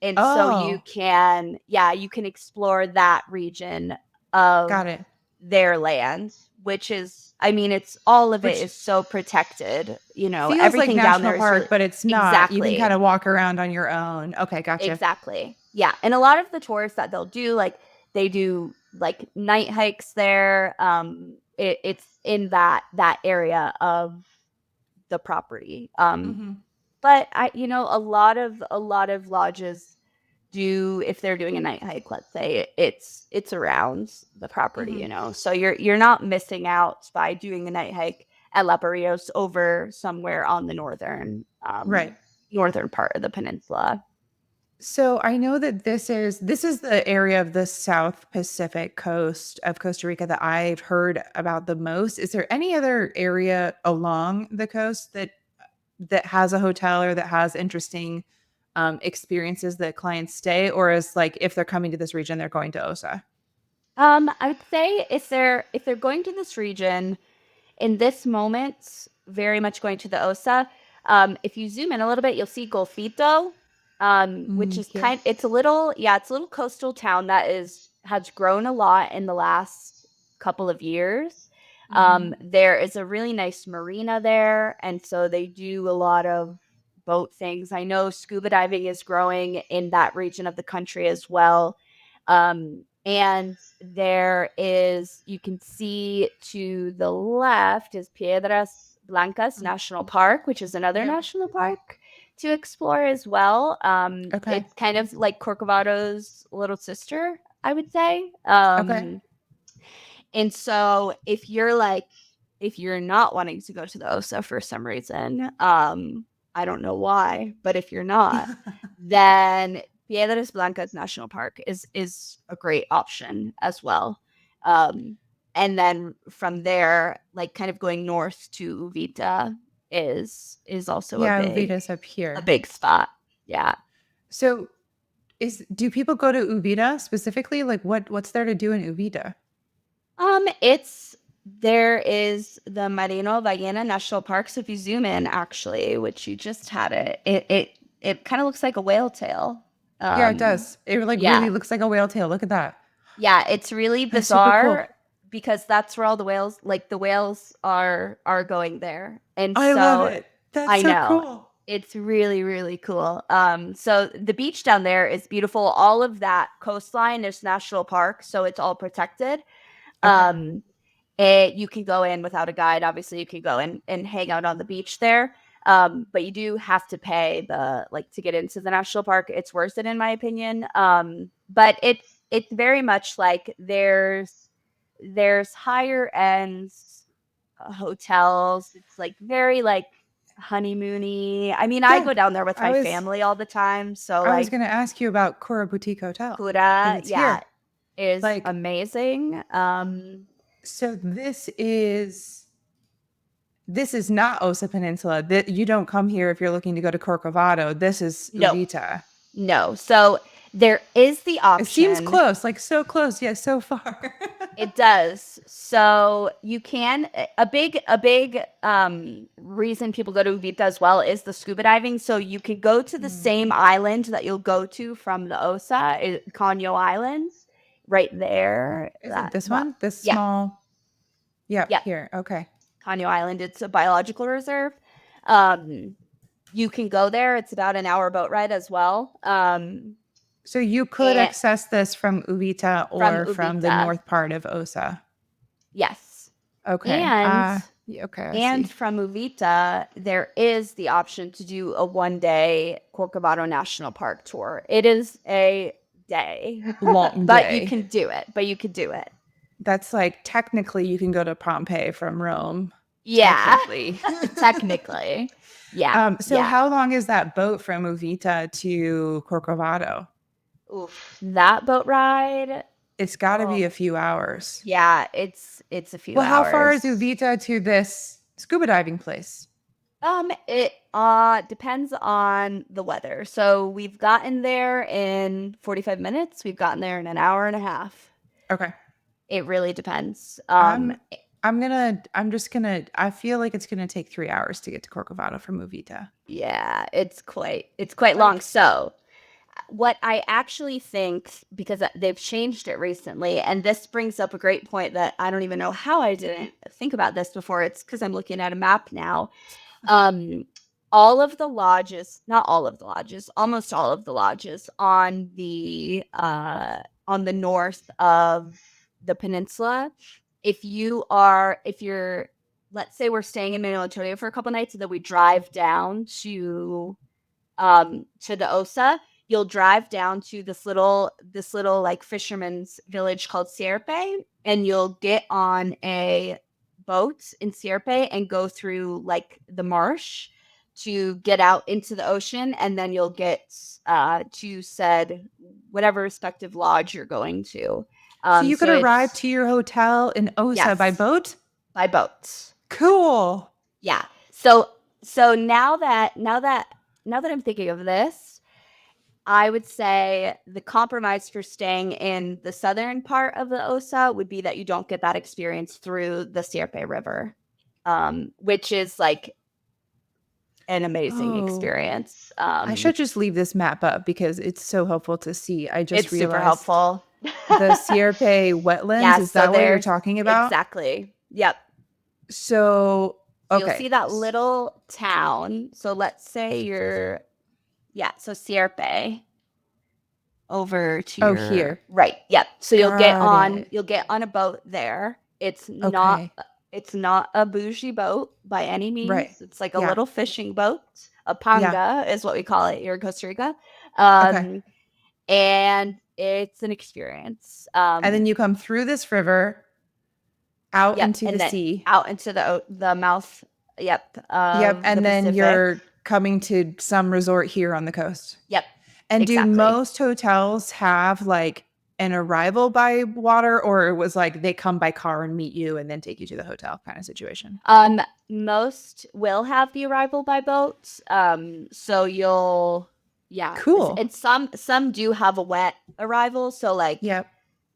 And so you Oh, can, yeah, you can explore that region of got it. their land, which is, I mean, it's all of it Which is so protected. feels like Everything down national there is really park, but it's not. You can kind exactly. of walk around on your own. Okay, gotcha. Exactly. Yeah. And a lot of the tours that they'll do, like they do like night hikes there. It's in that area of the property. Hmm. But a lot of lodges do, if they're doing a night hike, let's say it's around the property, Hmm. So you're not missing out by doing a night hike at La Barrios over somewhere on the Right. northern part of the peninsula. So I know that this is the area of the South Pacific coast of Costa Rica that I've heard about the most. Is there any other area along the coast that has a hotel or that has interesting experiences that clients stay, or is like if they're coming to this region, they're going to Osa? I would say if they're going to this region, in this moment, very much going to the Osa. If you zoom in a little bit, you'll see Golfito, which Mm, is yeah. it's a little coastal town that has grown a lot in the last couple of years. Hmm. There is a really nice marina there, and so they do a lot of boat things. I know scuba diving is growing in that region of the country as well. And you can see to the left is Piedras Blancas National Park, which is another Yep. national park to explore as well. Okay. It's kind of like Corcovado's little sister, I would say. Okay. And so if you're not wanting to go to the OSA for some reason, I don't know why, but if you're not, then Piedras Blancas National Park is a great option as well. Um, and then from there, like kind of going north to Uvita is also Yeah, Uvita's up a here. big spot. Yeah. So do people go to Uvita specifically? Like what's there to do in Uvita? It's there is the Marino Ballena National Park. So if you zoom in, actually, which you just had it kind of looks like a whale tail. Yeah, it Um, does. It like really yeah, looks like a whale tail. Look at that. yeah, it's really That's super cool. bizarre because that's where all the whales, like the whales, are going there, and I love so it. That's I so know cool. it's really really cool. So the beach down there is beautiful. All of that coastline is national park, so it's all protected. Okay. Um, you can go in without a guide. Obviously, you can go in and hang out on the beach there. But you do have to pay the like to get into the national park. It's worth it in my opinion. But it's very much like there's higher end hotels. It's like very like honeymoony. I mean, I Yeah. go down there with I my was family all the time. So I was like gonna ask you about Cora Boutique Hotel because Kura, it's yeah, here. is Like, amazing. so this is not Osa Peninsula. That you don't come here if you're looking to go to Corcovado. This is No, Uvita. no. So there is the It seems option. close, like so close, yet so far. It does. So you can a big reason people go to Uvita as well is the scuba diving. So you could go to the Mm. same island that you'll go to from the Osa, Conyo Islands, right there. Is it this Well, one? This yeah, small. Yep, yeah, here. Okay. Conyo Island. It's a biological reserve. Um, You can go there. It's about an hour boat ride as well. So you could And access this from Uvita from or from the Uvita, north part of Osa. yes. Okay. And Okay, I and see. from Uvita, there is the option to do a 1-day Corcovado National Park tour. It is a day, Long but you day. can do it. But you could do it. That's like technically you can go to Pompeii from Rome. Yeah, Technically. technically. Yeah, So yeah. how long is that boat from Uvita to Corcovado? Oof, that boat ride. It's got to be Oh, a few hours. yeah. It's a few Well, how far is hours. Uvita to this scuba diving place? It depends on the weather. So we've gotten there in 45 minutes. We've gotten there in an hour and a half. Okay. It really depends. I'm I feel like it's gonna take 3 hours to get to Corcovado from Uvita. Yeah, it's quite long. Like, So what I actually think, because they've changed it recently, and this brings up a great point that I don't even know how I didn't think about this before. It's because I'm looking at a map now. Um, all of the lodges, not all of the lodges, almost all of the lodges on the north of the peninsula. If you're, let's say we're staying in Manuel Antonio for a couple nights, and then we drive down to the Osa, you'll drive down to this little like fisherman's village called Sierpe, and you'll get on a boat in Sierpe and go through like the marsh to get out into the ocean, and then you'll get to said whatever respective lodge you're going to. so you could So arrive it's to your hotel in Osa by yes, boat? by boat. Cool. Yeah. So now that I'm thinking of this, I would say the compromise for staying in the southern part of the Osa would be that you don't get that experience through the Sierpe River, which is like an amazing Oh, experience. I should just leave this map up because it's so helpful to see. I just It's super realized helpful. the Sierpe wetlands, Yeah, is so that what you're there's talking about? exactly. Yep. So, So you'll okay. see that little town. So let's say so Sierpe over to Oh, your here. right. Yep. So Got it. you'll get on a boat there. Okay. It's not a bougie boat by any Right. means. It's like a Yeah. little fishing boat. A Yeah. panga is what we call it here in Costa Rica. Okay. Um, and it's an experience. And then you come through this river out Yep, into the and then sea. out into the mouth, yep, Yep. of the And then Pacific. you're coming to some resort here on the coast. Yep, And do exactly. most hotels have like an arrival by water, or it was like they come by car and meet you and then take you to the hotel kind of situation? Most will have the arrival by boat. So yeah, Cool. and some do have a wet arrival. So like Yep.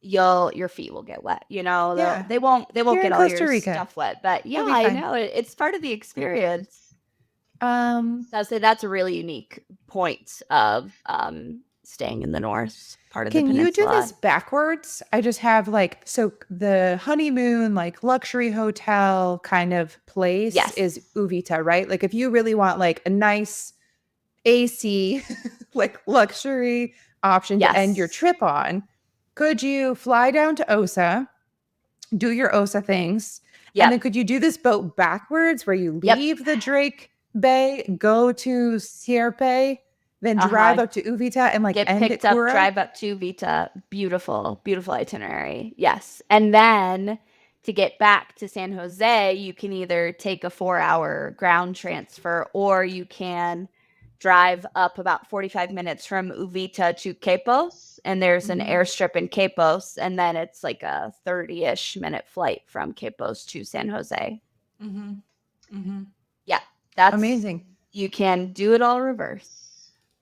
your feet will get wet. Yeah. They won't You're in get all Costa your Rica. stuff wet. But yeah, You'll be I fine. know it's part of the experience. Um, So I'd say that's a really unique point of staying in the north part of the Can you do this peninsula. backwards? I just have like, so the honeymoon, like luxury hotel kind of place is Yes. Uvita, right? Like if you really want like a nice AC, like luxury option to end your Yes. trip on, could you fly down to Osa, do your Osa things, and Yep. then could you do this boat backwards where you Yep. leave the Drake Bay, go to Sierpe, then drive Uh-huh. up to Uvita and like Get end at picked up, Cura? drive up to Vita. Beautiful, beautiful itinerary. Yes. And then to get back to San Jose, you can either take a 4-hour ground transfer or you can drive up about 45 minutes from Uvita to Quepos. And there's an Mhm. airstrip in Quepos. And then it's like a 30-ish minute flight from Quepos to San Jose. Mhm. Mhm. Yeah, that's, Amazing. you can do it all reverse.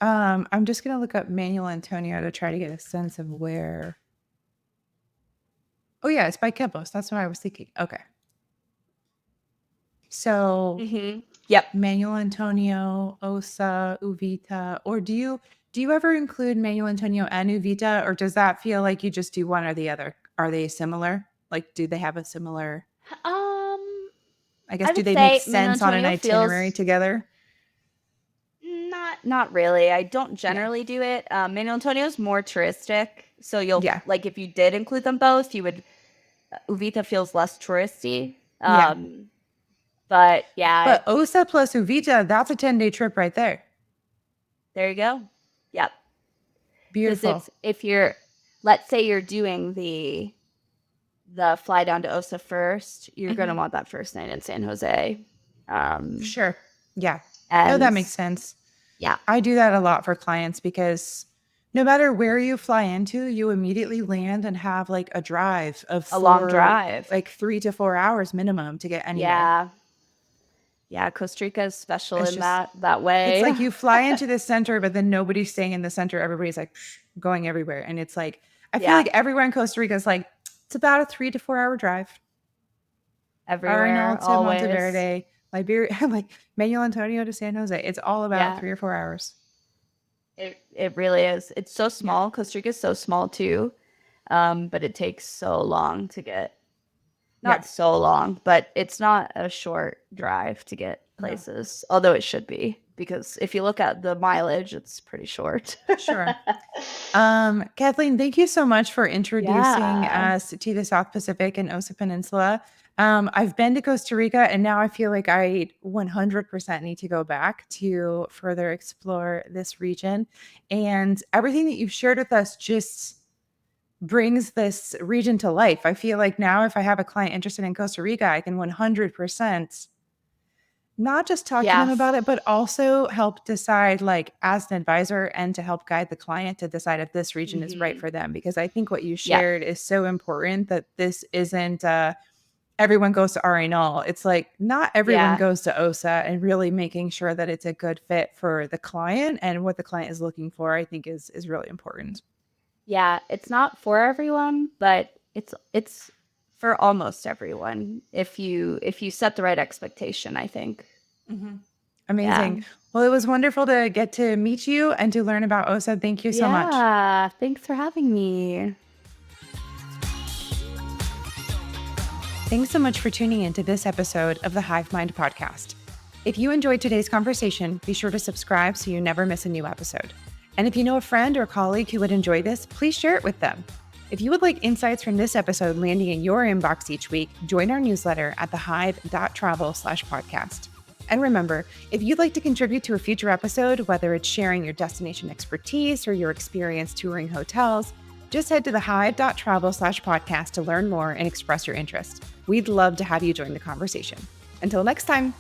I'm just gonna look up Manuel Antonio to try to get a sense of where. Oh yeah, it's by Kempos. That's what I was thinking. Okay. So Yep. Manuel Antonio, Osa, Uvita, or do you ever include Manuel Antonio and Uvita, or does that feel like you just do one or the other? Are they similar? Like, do they have a similar? Um, I guess I do would they make say Manuel sense on an Antonio itinerary feels together? Not really. I don't generally do it. Manuel Antonio is more touristic. So you'll Yeah. like if you did include them both, you would Uvita feels less touristy. Yeah. But yeah, But Osa plus Uvita, that's a 10-day trip right there. there you go. Yep. Because Beautiful. if you're, let's say you're doing the fly down to Osa first, you're gonna want that first night in San Jose. Sure. Yeah. No, And that makes sense. yeah, I do that a lot for clients because no matter where you fly into, you immediately land and have like a drive of a long drive. like 3 to 4 hours minimum to get anywhere. Yeah. Yeah, Costa Rica is special It's in just, that way. it's like you fly into the center, but then nobody's staying in the center. Everybody's like going everywhere. And it's like, I feel like everywhere in Costa Rica is like, it's about a 3 to 4 hour drive. Everywhere, Arnold to always. Monteverde, Liberia, like Manuel Antonio to San Jose. It's all about 3 or 4 hours. It really is. It's so small. Costa Rica is so small too. But it takes so long to get. Not so long, but it's not a short drive to get places. Although it should be, because if you look at the mileage, it's pretty short. Sure. Kathleen, thank you so much for introducing us to the South Pacific and Osa Peninsula. I've been to Costa Rica, and now I feel like I 100% need to go back to further explore this region. And everything that you've shared with us just brings this region to life. I feel like now if I have a client interested in Costa Rica, I can 100% not just talk to them about it, but also help decide, like as an advisor, and to help guide the client to decide if this region is right for them. Because I think what you shared is so important, that this isn't everyone goes to Arenal. It's like not everyone goes to Osa, and really making sure that it's a good fit for the client and what the client is looking for, I think is really important. Yeah, it's not for everyone, but it's for almost everyone if you set the right expectation, I think. Amazing. Yeah. Well, it was wonderful to get to meet you and to learn about Osa. Thank you so much. Yeah, thanks for having me. Thanks so much for tuning in to this episode of the Hive Mind podcast. If you enjoyed today's conversation, be sure to subscribe so you never miss a new episode. And if you know a friend or colleague who would enjoy this, please share it with them. If you would like insights from this episode landing in your inbox each week, join our newsletter at thehive.travel/podcast. And remember, if you'd like to contribute to a future episode, whether it's sharing your destination expertise or your experience touring hotels, just head to thehive.travel/podcast to learn more and express your interest. We'd love to have you join the conversation. Until next time.